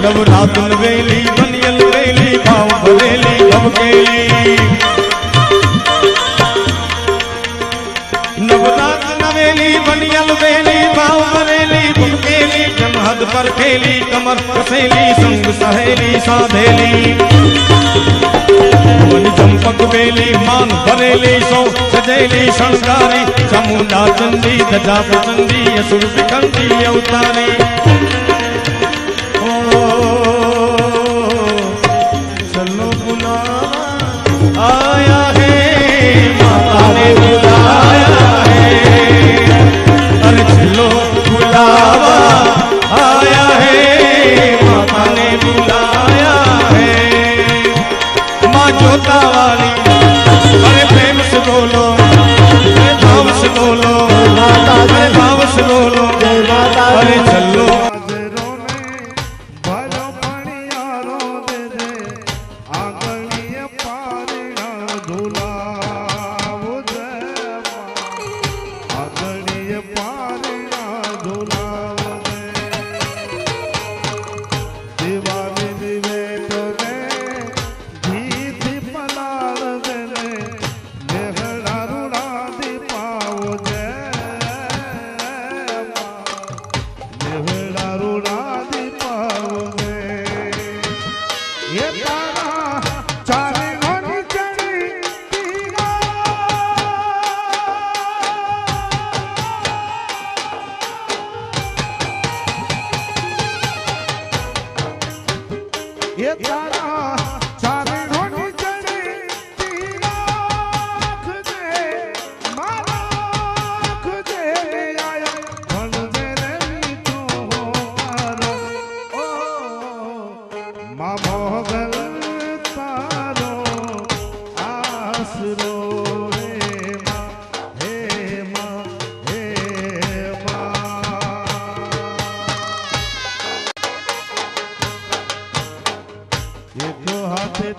नवरात वेली बनियल वेली भाव भरेली भवकेली नवरात नवेली बनियल वेली भाव भरेली भवकेली जनहद पर खेली कमर कसेली संग सहेली साधेली मन चंपक बेली मान भरेली सो सजेली शणगारी चामुंडा चंदी दजा पतंदी असुर विखंडी अवतारी चलो बुलावा आया है माता ने बुलाया है अरे चलो बुलावा आया है माता ने बुलाया है माँ जोता वाली अरे प्रेम से बोलो भाव से बोलो अरे भाव से बोलो अरे चलो ये तारा चारे ढोनी चढ़े तीनाख दे मालाख दे आया मन मेरे मीठो हो मारो ओ माँ मोगल तारो आसरो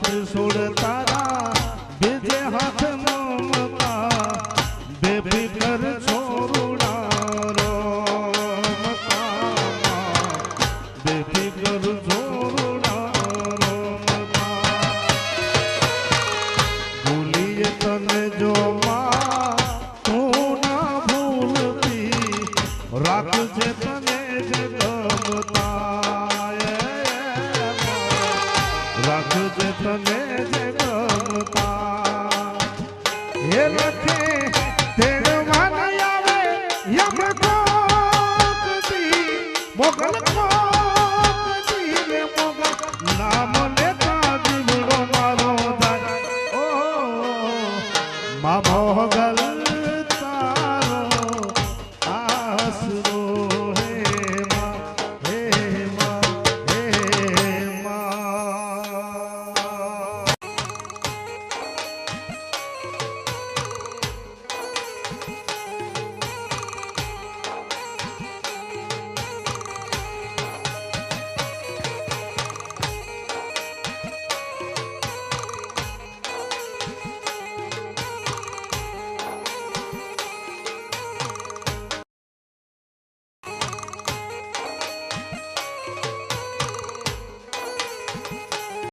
त्रिशूल तारा बीजे हाथ ममता बेबी कर छोरुड़ा रो मता बेबी कर छोरुड़ा रो मता भूलिए तने जो माँ तू ना भूलती राख जे तने जे गमता राख जे तने जे गमता हे